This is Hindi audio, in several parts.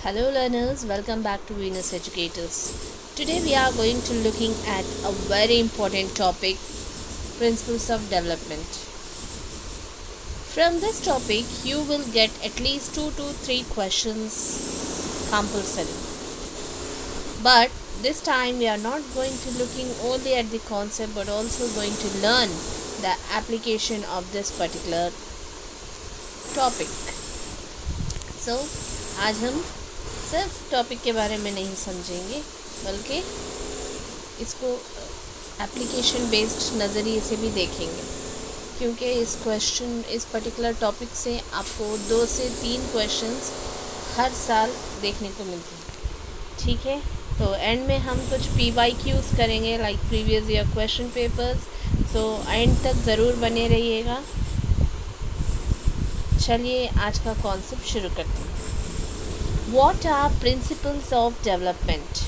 Hello learners, welcome back to Venus Educators. Today we are going to looking at a very important topic, principles of development. From this topic you will get at least 2 to 3 questions compulsory. But this time we are not going to looking only at the concept but also going to learn the application of this particular topic. So आज हम सिर्फ टॉपिक के बारे में नहीं समझेंगे बल्कि इसको एप्लीकेशन बेस्ड नज़रिए से भी देखेंगे, क्योंकि इस पर्टिकुलर टॉपिक से आपको 2 से 3 क्वेश्चंस हर साल देखने को मिलते हैं। ठीक है, तो एंड में हम कुछ PYQs करेंगे, like previous year question papers. So and तक ज़रूर बने रहिएगा। चलिए आज का कॉन्सेप्ट शुरू करते हैं। What are principles of development?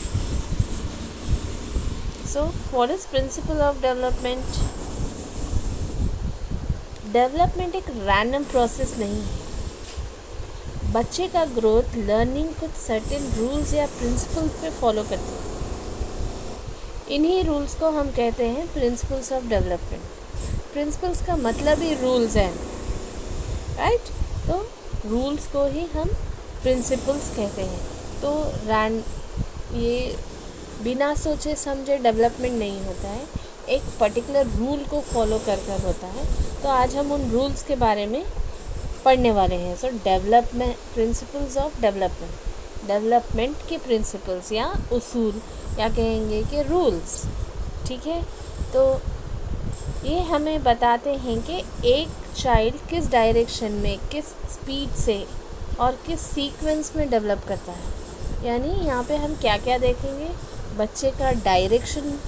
So, what is principle of development? Development एक रैंडम प्रोसेस नहीं है। बच्चे का ग्रोथ लर्निंग कुछ सर्टेन रूल्स या प्रिंसिपल्स पे फॉलो करती है। इन्हीं रूल्स को हम कहते हैं प्रिंसिपल्स ऑफ डेवलपमेंट। प्रिंसिपल्स का मतलब ही रूल्स हैं, राइट? तो रूल्स को ही हम प्रिंसिपल्स कहते हैं। तो ये बिना सोचे समझे डेवलपमेंट नहीं होता है, एक पर्टिकुलर रूल को फॉलो कर होता है। तो आज हम उन रूल्स के बारे में पढ़ने वाले हैं। सो डेवलपमेंट, प्रिंसिपल्स ऑफ डेवलपमेंट के प्रिंसिपल्स या उसूल या कहेंगे कि रूल्स। ठीक है, तो ये हमें बताते हैं कि एक चाइल्ड किस डायरेक्शन में, किस स्पीड से और किस सीक्वेंस में डेवलप करता है। यानी यहाँ पे हम क्या क्या देखेंगे, बच्चे का डायरेक्शन,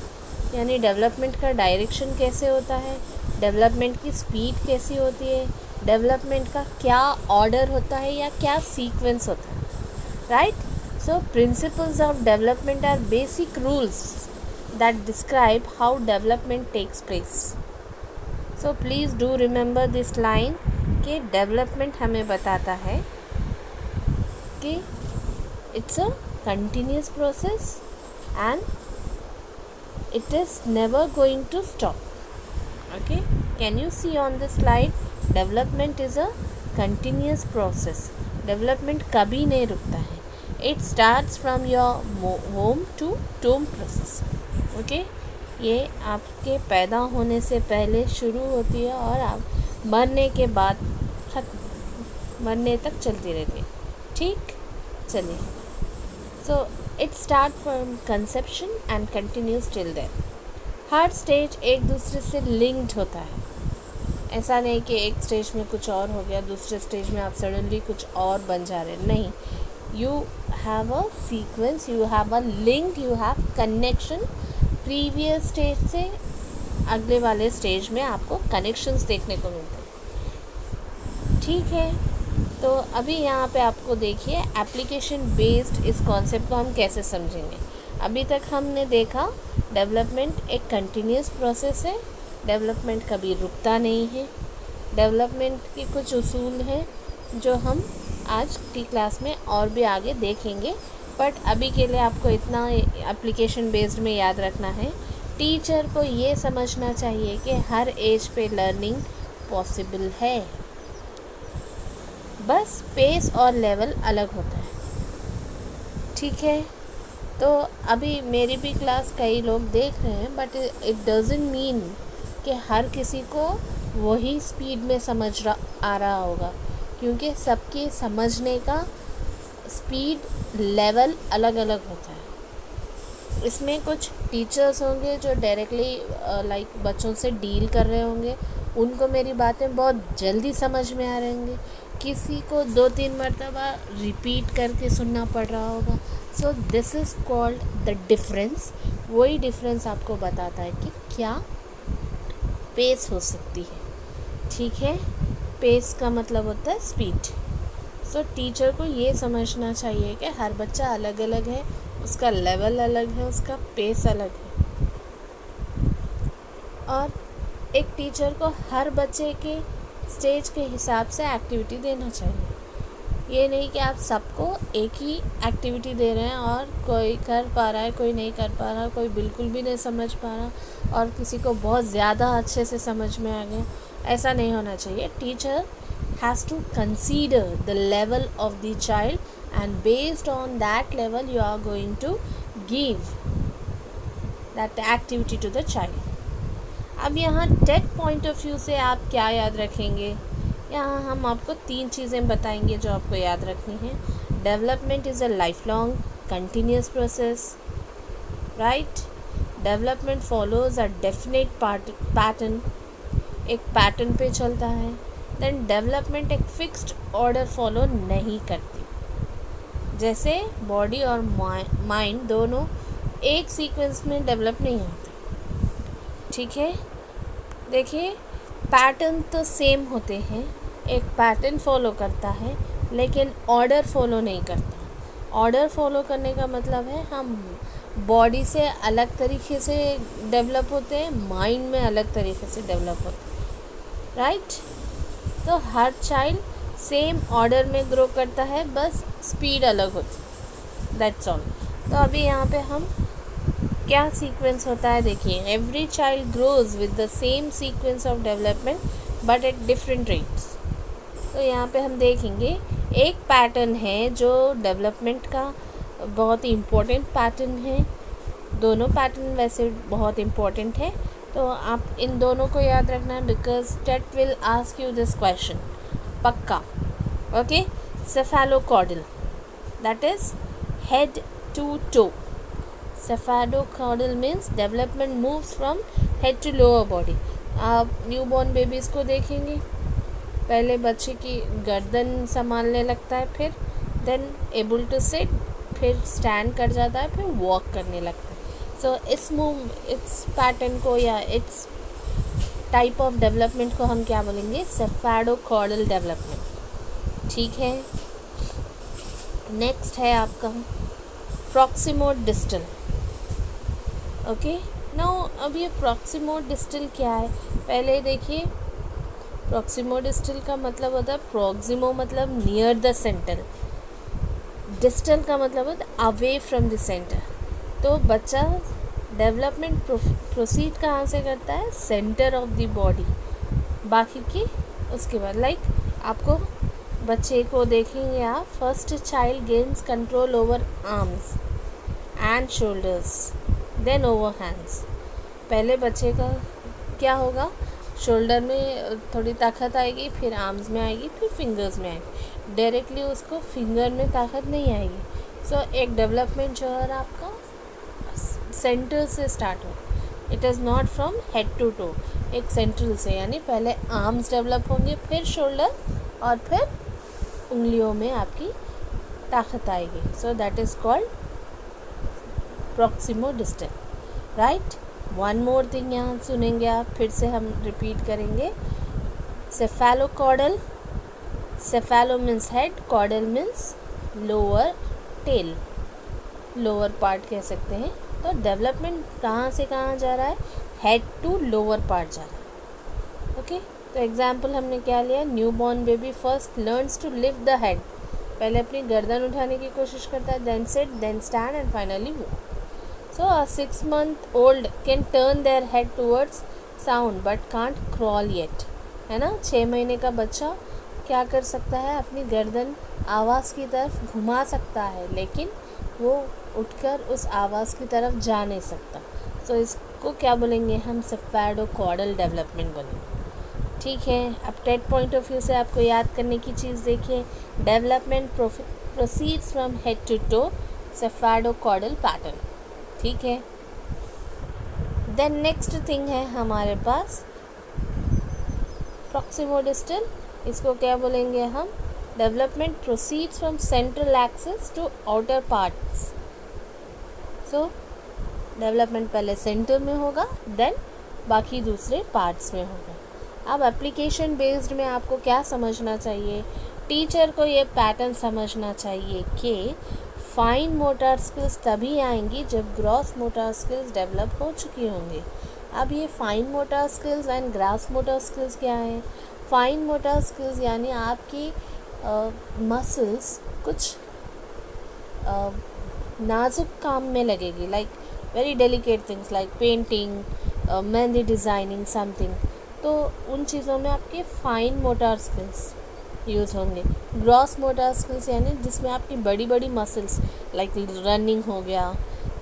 यानी डेवलपमेंट का डायरेक्शन कैसे होता है, डेवलपमेंट की स्पीड कैसी होती है, डेवलपमेंट का क्या ऑर्डर होता है या क्या सीक्वेंस होता है, right? So principles of development are basic rules that describe how development takes place. So please do remember this line कि डेवलपमेंट हमें बताता है कि it's a continuous process and it is never going to stop. Okay, can you see on this slide? Development is a continuous process. Development कभी नहीं रुकता है। It starts from your home to tomb process. Okay, ये आपके पैदा होने से पहले शुरू होती है और आप मरने के बाद मरने तक चलती रहती है। ठीक, चलिए। So it start from conception and continues till then. हर स्टेज एक दूसरे से लिंक्ड होता है। ऐसा नहीं कि एक स्टेज में कुछ और हो गया, दूसरे स्टेज में आप सडनली कुछ और बन जा रहे हैं। नहीं, you have a sequence, you have a link, you have connection. Previous stage से अगले वाले स्टेज में आपको कनेक्शंस देखने को मिलते हैं। ठीक है, तो अभी यहाँ पे आपको देखिए एप्लीकेशन बेस्ड इस कॉन्सेप्ट को हम कैसे समझेंगे। अभी तक हमने देखा डेवलपमेंट एक कंटिन्यूस प्रोसेस है, डेवलपमेंट कभी रुकता नहीं है। डेवलपमेंट के कुछ उसूल हैं जो हम आज की क्लास में और भी आगे देखेंगे, बट अभी के लिए आपको इतना एप्लीकेशन बेस्ड में याद रखना है। टीचर को ये समझना चाहिए कि हर एज पे लर्निंग पॉसिबल है, बस पेस और लेवल अलग होता है। ठीक है, तो अभी मेरी भी क्लास कई लोग देख रहे हैं, बट इट डजंट मीन कि हर किसी को वही स्पीड में आ रहा होगा, क्योंकि सबके समझने का स्पीड लेवल अलग अलग होता है। इसमें कुछ टीचर्स होंगे जो डायरेक्टली लाइक बच्चों से डील कर रहे होंगे, उनको मेरी बातें बहुत जल्दी समझ में आ रही होंगी। किसी को 2-3 मरतबा रिपीट करके सुनना पड़ रहा होगा। सो this is called the difference. वही डिफरेंस आपको बताता है कि क्या पेस हो सकती है। ठीक है, पेस का मतलब होता है स्पीड। सो टीचर को ये समझना चाहिए कि हर बच्चा अलग अलग है, उसका लेवल अलग है, उसका पेस अलग है, और एक टीचर को हर बच्चे के स्टेज के हिसाब से एक्टिविटी देना चाहिए। ये नहीं कि आप सबको एक ही एक्टिविटी दे रहे हैं और कोई कर पा रहा है, कोई नहीं कर पा रहा, कोई बिल्कुल भी नहीं समझ पा रहा और किसी को बहुत ज़्यादा अच्छे से समझ में आ गया। ऐसा नहीं होना चाहिए। Teacher has to consider the level of the child and based on that level you are going to give that activity to the child. अब यहाँ टेक पॉइंट ऑफ व्यू से आप क्या याद रखेंगे? यहाँ हम आपको 3 चीज़ें बताएंगे जो आपको याद रखनी है। Development is a life long continuous process, right. Development follows a definite pattern, एक पैटर्न पे चलता है। देन डेवलपमेंट एक फिक्स्ड ऑर्डर फॉलो नहीं करती, जैसे बॉडी और माइंड दोनों एक सीक्वेंस में डेवलप नहीं होते, ठीक है। देखिए, पैटर्न तो सेम होते हैं, एक पैटर्न फॉलो करता है लेकिन ऑर्डर फॉलो नहीं करता। ऑर्डर फॉलो करने का मतलब है हम बॉडी से अलग तरीके से डेवलप होते हैं, माइंड में अलग तरीके से डेवलप होते हैं, राइट। तो हर चाइल्ड सेम ऑर्डर में ग्रो करता है, बस स्पीड अलग होती है, दैट्स ऑल। तो अभी यहाँ पे हम क्या सीक्वेंस होता है देखिए। Every child grows with the same sequence of development but at different rates. तो यहाँ पे हम देखेंगे एक पैटर्न है जो डेवलपमेंट का बहुत ही इम्पोर्टेंट पैटर्न है। दोनों पैटर्न वैसे बहुत इम्पोर्टेंट है, तो आप इन दोनों को याद रखना है because TET will ask you this question पक्का। Okay, cephalocaudal that is head to toe. Cephalocaudal means development moves from head to lower body. आप न्यूबॉर्न बेबीज़ को देखेंगे, पहले बच्चे की गर्दन संभालने लगता है, फिर देन एबल टू सिट, फिर स्टैंड कर जाता है, फिर वॉक करने लगता है। सो इस पैटर्न को या इट्स टाइप ऑफ डेवलपमेंट को हम क्या बोलेंगे? सेफेलोकॉर्डल डेवलपमेंट, ठीक है। नेक्स्ट है आपका प्रॉक्सिमोडिस्टल। ओके, नाउ अब ये प्रॉक्सिमोडिस्टल क्या है? पहले देखिए, प्रॉक्सिमोडिस्टल का मतलब होता है प्रॉक्सिमो मतलब नियर द सेंटर, डिस्टल का मतलब होता है अवे फ्रॉम द सेंटर। तो बच्चा डेवलपमेंट प्रोसीड कहाँ से करता है? Centre of the body. बाकी की उसके बाद आपको बच्चे को देखेंगे आप, first child gains control over arms and shoulders then over hands. पहले बच्चे का क्या होगा? शोल्डर में थोड़ी ताकत आएगी, फिर आर्म्स में आएगी, फिर फिंगर्स में आएगी। डायरेक्टली उसको फिंगर में ताकत नहीं आएगी। सो एक डेवलपमेंट जो है आपका सेंटर से स्टार्ट हो, it is not from head to toe, एक सेंट्रल से, यानी पहले आर्म्स डेवलप होंगे, फिर शोल्डर और फिर उंगलियों में आपकी ताकत आएगी। So that is called proximodistal, right. One more thing यहाँ सुनेंगे आप, फिर से हम रिपीट करेंगे। Cephalocaudal, cephalo means head, caudal means lower tail, lower part कह सकते हैं। तो डेवलपमेंट कहाँ से कहाँ जा रहा है? हेड टू लोअर पार्ट जा रहा है। ओके, तो एग्जाम्पल हमने क्या लिया? Newborn baby first learns to lift the head, पहले अपनी गर्दन उठाने की कोशिश करता है, then sit, then stand and finally walk. So a 6-month-old can turn their head towards sound but can't crawl yet, है ना। 6 महीने का बच्चा क्या कर सकता है? अपनी गर्दन आवाज़ की तरफ घुमा सकता है, लेकिन वो उठकर उस आवाज़ की तरफ जा नहीं सकता। तो इसको क्या बोलेंगे हम? सेफेलोकॉर्डल डेवलपमेंट बोलेंगे, ठीक है। अब टेट पॉइंट ऑफ व्यू से आपको याद करने की चीज़ देखिए, development proceeds from head to toe, cephalocaudal pattern, ठीक है। देन नेक्स्ट थिंग है हमारे पास प्रॉक्सिमोडिस्टल, इसको क्या बोलेंगे हम? Development proceeds from central axis to outer parts. So development पहले सेंटर में होगा, देन बाकी दूसरे पार्ट्स में होगा। अब एप्लीकेशन बेस्ड में आपको क्या समझना चाहिए? टीचर को ये पैटर्न समझना चाहिए कि फाइन मोटर स्किल्स तभी आएंगी जब ग्रॉस मोटर स्किल्स डेवलप हो चुकी होंगी। अब ये fine motor skills and gross motor skills क्या है? फाइन मोटर स्किल्स यानी आपकी मसल्स कुछ नाजुक काम में लगेगी, like very delicate things like painting, mehndi designing something, तो उन चीज़ों में आपके फाइन मोटर स्किल्स यूज़ होंगे। ग्रॉस मोटर स्किल्स यानी जिसमें आपकी बड़ी बड़ी मसल्स लाइक रनिंग हो गया,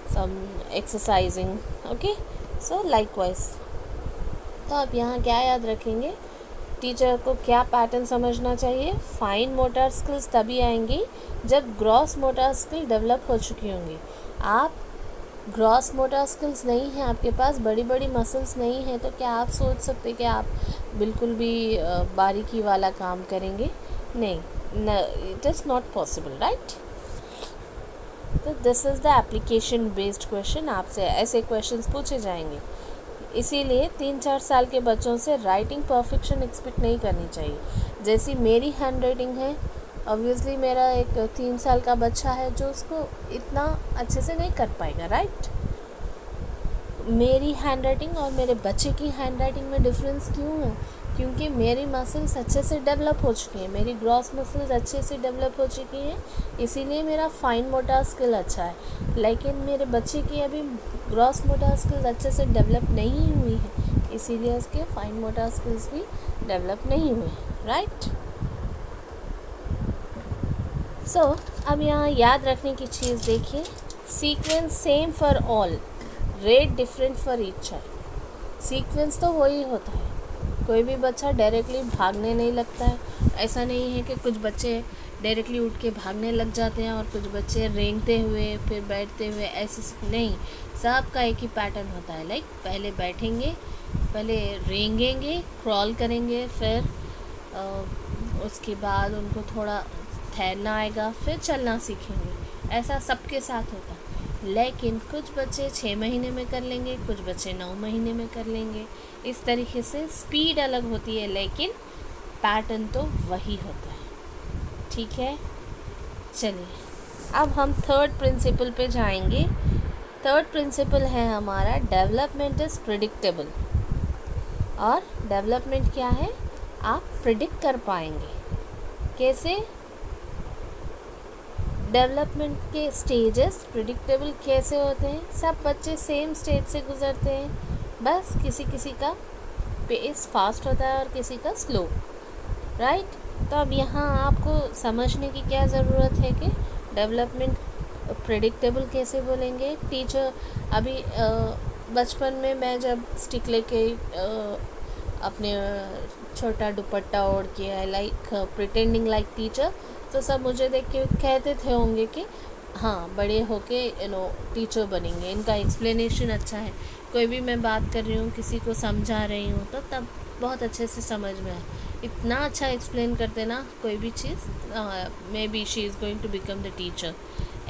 सम एक्सरसाइजिंग, ओके। सो लाइकवाइज तो आप यहाँ क्या याद रखेंगे, टीचर को क्या पैटर्न समझना चाहिए, फाइन मोटर स्किल्स तभी आएंगी जब ग्रॉस मोटर स्किल डेवलप हो चुकी होंगी। आप ग्रॉस मोटर स्किल्स नहीं है, आपके पास बड़ी बड़ी मसल्स नहीं है, तो क्या आप सोच सकते कि आप बिल्कुल भी बारीकी वाला काम करेंगे? नहीं, it is not possible, right. तो this is the application based question, आपसे ऐसे क्वेश्चंस पूछे जाएंगे। इसीलिए 3-4 साल के बच्चों से राइटिंग परफेक्शन एक्सपेक्ट नहीं करनी चाहिए। जैसी मेरी हैंड राइटिंग है, ऑब्वियसली मेरा एक 3 साल का बच्चा है जो उसको इतना अच्छे से नहीं कर पाएगा, राइट। मेरी हैंड राइटिंग और मेरे बच्चे की हैंड राइटिंग में डिफरेंस क्यों है? क्योंकि मेरी मसल्स अच्छे से डेवलप हो चुकी हैं, मेरी ग्रॉस मसल्स अच्छे से डेवलप हो चुकी हैं, इसीलिए मेरा फाइन मोटर स्किल अच्छा है। लेकिन मेरे बच्चे की अभी ग्रॉस मोटर स्किल्स अच्छे से डेवलप नहीं हुई है, इसीलिए उसके फाइन मोटर स्किल्स भी डेवलप नहीं हुए, राइट। सो अब यहाँ याद रखने की चीज़ देखिए, sequence same for all, rate different for each child. Sequence तो वही होता है, कोई भी बच्चा डायरेक्टली भागने नहीं लगता है। ऐसा नहीं है कि कुछ बच्चे डायरेक्टली उठ के भागने लग जाते हैं और कुछ बच्चे रेंगते हुए फिर बैठते हुए, ऐसे नहीं। सबका एक ही पैटर्न होता है, लाइक पहले बैठेंगे, पहले रेंगेंगे, क्रॉल करेंगे, फिर उसके बाद उनको थोड़ा ठहरना आएगा, फिर चलना सीखेंगे। ऐसा सबके साथ होता है। लेकिन कुछ बच्चे 6 महीने में कर लेंगे, कुछ बच्चे 9 महीने में कर लेंगे। इस तरीके से स्पीड अलग होती है, लेकिन पैटर्न तो वही होता है, ठीक है। चलिए अब हम थर्ड प्रिंसिपल पे जाएंगे। थर्ड प्रिंसिपल है हमारा डेवलपमेंट इज़ प्रिडिक्टेबल। और डेवलपमेंट क्या है? आप प्रिडिक्ट कर पाएंगे। कैसे? डेवलपमेंट के स्टेजेस प्रिडिक्टेबल कैसे होते हैं? सब बच्चे सेम स्टेज से गुजरते हैं, बस किसी किसी का पेस फास्ट होता है और किसी का स्लो, राइट। तो अब यहाँ आपको समझने की क्या ज़रूरत है कि डेवलपमेंट प्रिडिक्टेबल कैसे बोलेंगे। टीचर अभी बचपन में मैं जब स्टिक लेके अपने छोटा दुपट्टा ओढ़ के लाइक प्रिटेंडिंग लाइक टीचर, तो सब मुझे देख के कहते थे होंगे कि हाँ बड़े होके टीचर बनेंगे, इनका एक्सप्लेनेशन अच्छा है। कोई भी मैं बात कर रही हूँ, किसी को समझा रही हूँ, तो तब बहुत अच्छे से समझ में आए। इतना अच्छा एक्सप्लेन करते ना कोई भी चीज़, maybe she is going to become the teacher.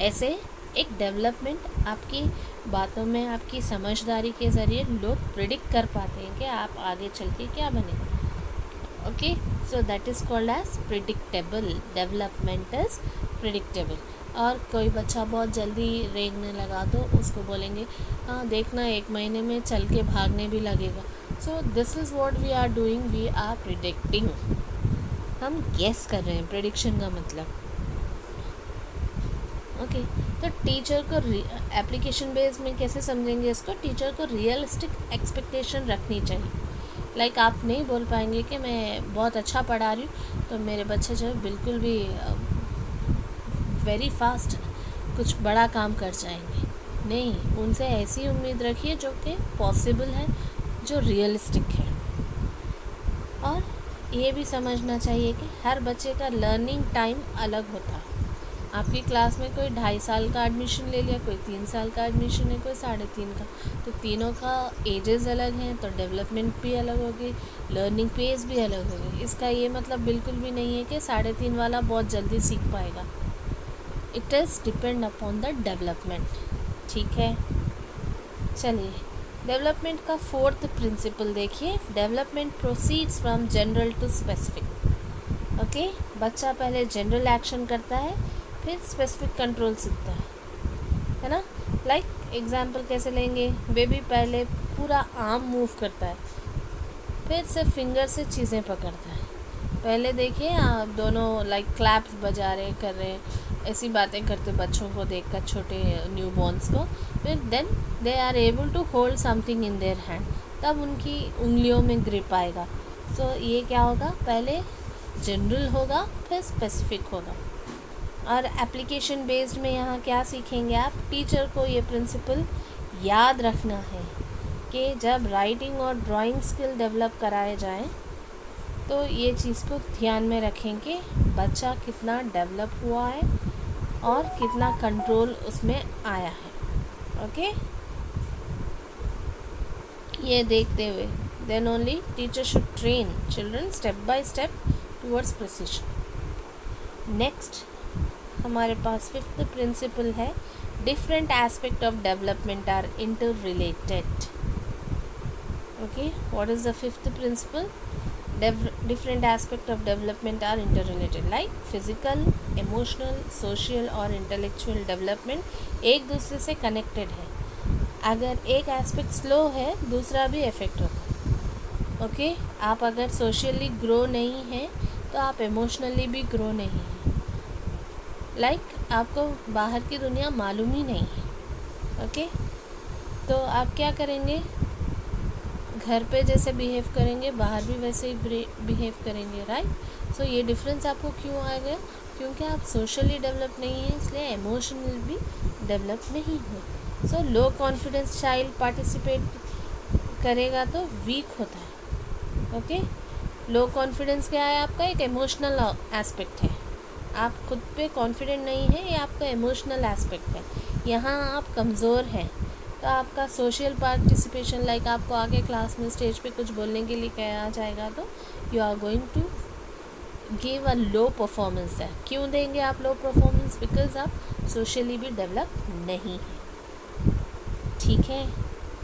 ऐसे एक डेवलपमेंट आपकी बातों में, आपकी समझदारी के ज़रिए लोग प्रिडिक्ट कर पाते हैं कि आप आगे चल के क्या बनेंगे। Okay, so that is called as predictable. Development is predictable. और कोई बच्चा बहुत जल्दी रेंगने लगा तो उसको बोलेंगे हाँ देखना 1 महीने में चल के भागने भी लगेगा। So this is what we are doing, we are predicting. हम गेस कर रहे हैं, प्रिडिक्शन का मतलब। ओके, तो टीचर को एप्लीकेशन बेस में कैसे समझेंगे इसको? टीचर को रियलिस्टिक एक्सपेक्टेशन रखनी चाहिए। लाइक आप नहीं बोल पाएंगे कि मैं बहुत अच्छा पढ़ा रही हूँ तो मेरे बच्चे जो है बिल्कुल भी वेरी फास्ट कुछ बड़ा काम कर जाएंगे। नहीं, उनसे ऐसी उम्मीद रखिए जो कि पॉसिबल है, जो रियलिस्टिक है। और ये भी समझना चाहिए कि हर बच्चे का लर्निंग टाइम अलग होता है। आपकी क्लास में कोई 2.5 साल का एडमिशन ले लिया, कोई 3 साल का एडमिशन है, कोई 3.5 का, तो तीनों का एजेस अलग हैं, तो डेवलपमेंट भी अलग होगी, लर्निंग पेस भी अलग होगी। इसका ये मतलब बिल्कुल भी नहीं है कि 3.5 वाला बहुत जल्दी सीख पाएगा। It is depend upon the development, ठीक है। चलिए डेवलपमेंट का 4th प्रिंसिपल देखिए। Development proceeds from general to specific. Okay, बच्चा पहले जनरल एक्शन करता है, फिर स्पेसिफिक कंट्रोल सीखता है ना। लाइक एग्जाम्पल कैसे लेंगे? बेबी पहले पूरा आर्म मूव करता है, फिर से फिंगर से चीज़ें पकड़ता है, पहले देखिए आप दोनों लाइक क्लैप्स बजा रहे कर रहे हैं, ऐसी बातें करते बच्चों को देखकर, छोटे न्यू बॉर्न्स को, फिर then they are able to hold something in their hand, तब उनकी उंगलियों में ग्रिप आएगा। सो ये क्या होगा, पहले जनरल होगा फिर स्पेसिफिक होगा। और एप्लीकेशन बेस्ड में यहाँ क्या सीखेंगे आप, टीचर को ये प्रिंसिपल याद रखना है कि जब राइटिंग और ड्राइंग स्किल डेवलप कराए जाएं तो ये चीज़ को ध्यान में रखें कि बच्चा कितना डेवलप हुआ है और कितना कंट्रोल उसमें आया है। ओके, ये देखते हुए then only teacher should train children step by step towards precision. Next हमारे पास फिफ्थ प्रिंसिपल है, different aspect of development are interrelated. Okay, what is the fifth principle, different aspect of development are interrelated, like physical, emotional, social और intellectual development एक दूसरे से connected है। अगर एक एस्पेक्ट स्लो है दूसरा भी इफेक्ट होता है। ओके, आप अगर सोशली ग्रो नहीं हैं तो आप इमोशनली भी ग्रो नहीं हैं। लाइक आपको बाहर की दुनिया मालूम ही नहीं है। ओके, तो आप क्या करेंगे, घर पे जैसे बिहेव करेंगे बाहर भी वैसे ही बिहेव करेंगे, राइट। सो ये डिफरेंस आपको क्यों आ गया, क्योंकि आप सोशली डेवलप नहीं हैं, इसलिए इमोशनल भी डेवलप नहीं हो। सो लो कॉन्फिडेंस चाइल्ड पार्टिसिपेट करेगा तो वीक होता है। ओके, लो कॉन्फिडेंस क्या है आपका, एक इमोशनल एस्पेक्ट है। आप खुद पे कॉन्फिडेंट नहीं है, ये आपका इमोशनल एस्पेक्ट है। यहाँ आप कमज़ोर हैं तो आपका सोशल पार्टिसिपेशन, लाइक आपको आगे क्लास में स्टेज पे कुछ बोलने के लिए कहा जाएगा तो you are going to give a low performance है। क्यों देंगे आप लो परफॉर्मेंस, बिकॉज आप सोशली भी डेवलप नहीं है। ठीक है,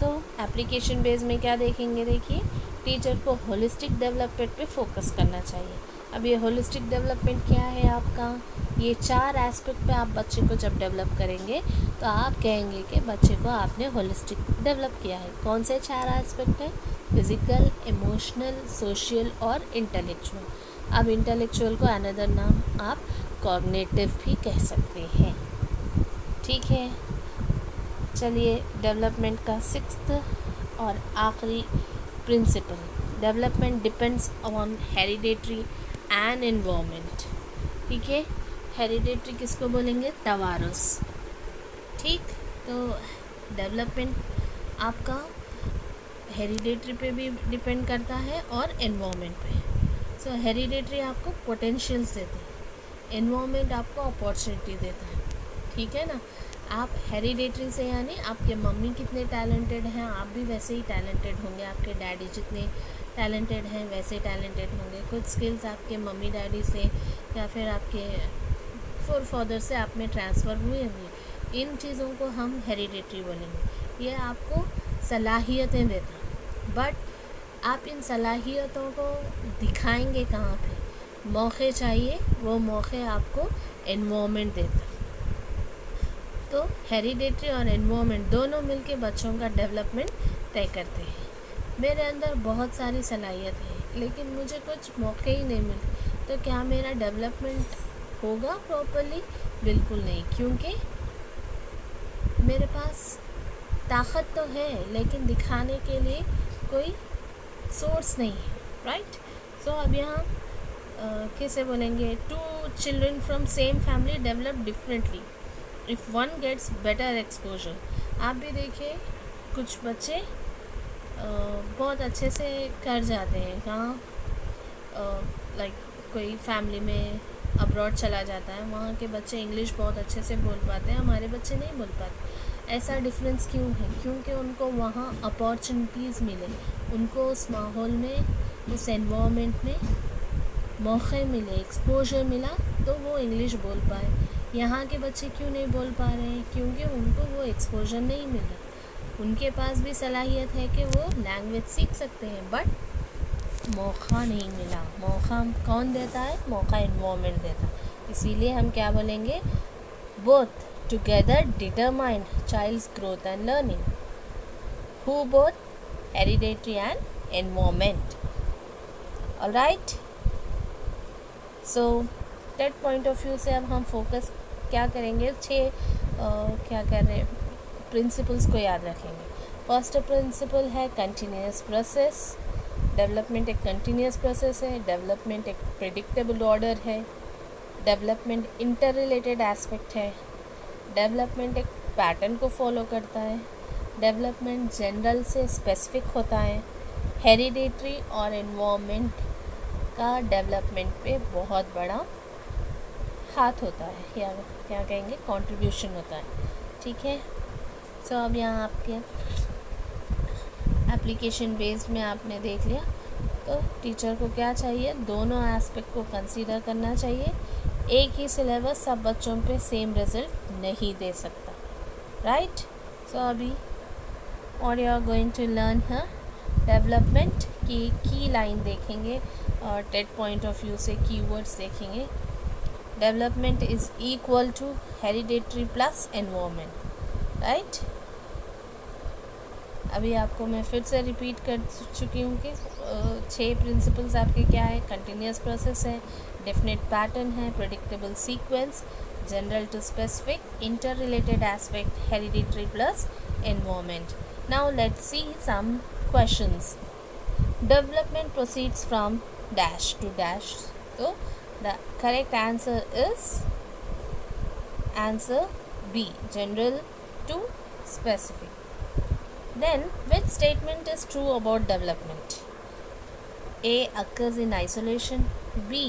तो एप्लीकेशन बेस में क्या देखेंगे, देखिए टीचर को होलिस्टिक डेवलपमेंट पे फोकस करना चाहिए। अब ये होलिस्टिक डेवलपमेंट क्या है आपका, ये 4 एस्पेक्ट पे आप बच्चे को जब डेवलप करेंगे तो आप कहेंगे कि बच्चे को आपने होलिस्टिक डेवलप किया है। कौन से 4 एस्पेक्ट हैं, फिज़िकल, इमोशनल, सोशल और इंटेलेक्चुअल। अब इंटेलेक्चुअल को अनदर नाम आप कॉग्निटिव भी कह सकते हैं। ठीक है, चलिए डेवलपमेंट का 6th और आखिरी principle, development depends on hereditary and environment. ठीक है, हेरिडेटरी किसको बोलेंगे, तवारुस। ठीक, तो डेवलपमेंट आपका हेरिडेटरी पे भी डिपेंड करता है और एनवायरनमेंट पे। सो हेरिडेटरी आपको पोटेंशियल्स देते हैं, एनवायरनमेंट आपको अपॉर्चुनिटी देता है। ठीक है ना, आप हेरिडेटरी से यानी आपके मम्मी कितने टैलेंटेड हैं आप भी वैसे ही टैलेंटेड होंगे, आपके डैडी जितने टैलेंटेड हैं वैसे टैलेंटेड होंगे। कुछ स्किल्स आपके मम्मी डैडी से या फिर आपके फोरफादर से आप में ट्रांसफ़र हुए होंगे, इन चीज़ों को हम हेरिडेटरी बोलेंगे। ये आपको सलाहियतें देता है, बट आप इन सलाहियतों को दिखाएंगे कहाँ पे, मौके चाहिए, वो मौके आपको एनवायरनमेंट देता है। तो हेरिडेटरी और एनवायरनमेंट दोनों मिलके बच्चों का डेवलपमेंट तय करते हैं। मेरे अंदर बहुत सारी सलाहियत है लेकिन मुझे कुछ मौके ही नहीं मिले, तो क्या मेरा डेवलपमेंट होगा प्रॉपरली, बिल्कुल नहीं, क्योंकि मेरे पास ताकत तो है लेकिन दिखाने के लिए कोई सोर्स नहीं है, राइट। सो अब यहाँ कैसे बोलेंगे, 2 children from same family develop differently if one gets better exposure. आप भी देखिए कुछ बच्चे बहुत अच्छे से कर जाते हैं, कहाँ लाइक कोई फैमिली में अब्रॉड चला जाता है, वहाँ के बच्चे इंग्लिश बहुत अच्छे से बोल पाते हैं, हमारे बच्चे नहीं बोल पाते। ऐसा डिफरेंस क्यों है, क्योंकि उनको वहाँ अपॉर्चुनिटीज़ मिले, उनको उस माहौल में, उस एनवायरनमेंट में मौके मिले, एक्सपोजर मिला तो वो इंग्लिश बोल पाए। यहाँ के बच्चे क्यों नहीं बोल पा रहे हैं, क्योंकि उनको वो एक्सपोजर नहीं मिला। उनके पास भी सलाहियत है कि वो लैंग्वेज सीख सकते हैं, बट मौका नहीं मिला। मौका कौन देता है, मौका एनवायरनमेंट देता है। इसीलिए हम क्या बोलेंगे, both together determine child's growth and learning. Who both, hereditary and environment. Alright, so TET point of view से अब हम फोकस क्या करेंगे, 6 क्या कर रहे हैं प्रिंसिपल्स को याद रखेंगे। फर्स्ट प्रिंसिपल है कंटिन्यूस प्रोसेस। डेवलपमेंट एक कंटिन्यूस प्रोसेस है। डेवलपमेंट एक प्रेडिक्टेबल ऑर्डर है। डेवलपमेंट इंटर रिलेटेड एस्पेक्ट है। डेवलपमेंट एक पैटर्न को फॉलो करता है। डेवलपमेंट जनरल से स्पेसिफिक होता है। हेरिडेटरी और एनवायरनमेंट का डेवलपमेंट पे बहुत बड़ा हाथ होता है, या क्या कहेंगे कंट्रीब्यूशन होता है। ठीक है, सो अब यहाँ आपके एप्लीकेशन बेस्ड में आपने देख लिया, तो टीचर को क्या चाहिए, दोनों एस्पेक्ट को कंसीडर करना चाहिए। एक ही सिलेबस सब बच्चों पे सेम रिजल्ट नहीं दे सकता, राइट। सो अभी और you are going to learn development की लाइन देखेंगे और टेट पॉइंट ऑफ व्यू से कीवर्ड्स देखेंगे। Development is equal to hereditary plus environment, right. अभी आपको मैं फिर से रिपीट कर चुकी हूँ कि 6 प्रिंसिपल्स आपके क्या है, कंटिन्यूस प्रोसेस है, डेफिनेट पैटर्न है, predictable sequence, general to specific, interrelated aspect, hereditary plus environment. Now let's see some questions. Development proceeds from dash to dash, तो the correct answer is answer B, general to specific. Then, which statement is true about development? A occurs in isolation, B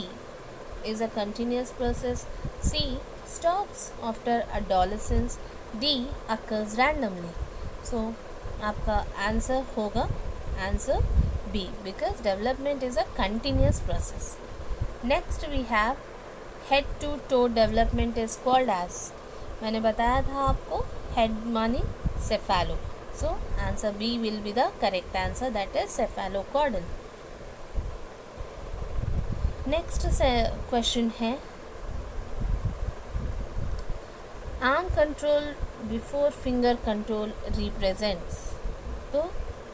is a continuous process, C stops after adolescence, D occurs randomly. So, आपका आंसर होगा answer B, because development is a continuous process. Next we have head to toe development is called as, मैंने बताया था आपको head मानी cephalo. So answer B will be the correct answer, that is cephalocaudal. Next question है arm control before finger control represents. तो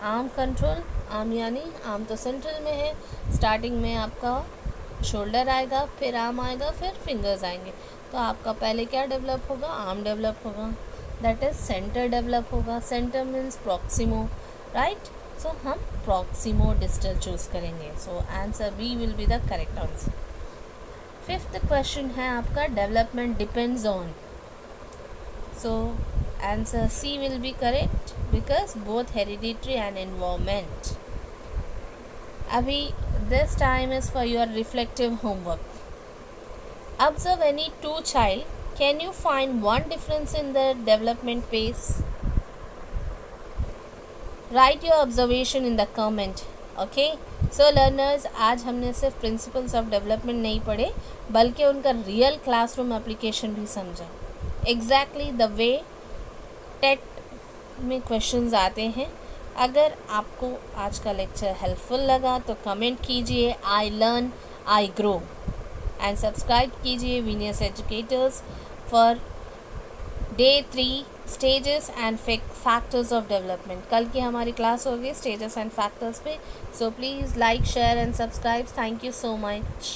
arm control, arm यानी arm तो सेंट्रल में है, स्टार्टिंग में आपका शोल्डर आएगा, फिर आर्म आएगा, फिर फिंगर्स आएंगे, तो आपका पहले क्या डेवलप होगा, आर्म डेवलप होगा, दैट इज सेंटर डेवलप होगा। Centre means proximo, right. So हम प्रॉक्सिमो डिस्टल चूज करेंगे, so answer B will be the correct answer. Fifth question है आपका development depends on, so answer C will be correct because both hereditary and environment. अभी this time is for your reflective homework. Observe any 2 child. Can you find one difference in their development pace? Write your observation in the comment. Okay? So learners, आज हमने सिर्फ प्रिंसिपल्स ऑफ डेवलपमेंट नहीं पढ़े, बल्कि उनका रियल क्लासरूम एप्लीकेशन भी समझा। एग्जैक्टली द वे टेट में क्वेश्चंस आते हैं। अगर आपको आज का लेक्चर हेल्पफुल लगा तो कमेंट कीजिए I learn I grow, and subscribe कीजिए Venus educators for day 3 stages and factors of development. कल की हमारी क्लास होगी स्टेजेस एंड फैक्टर्स पे, so please like share and subscribe. Thank you so much.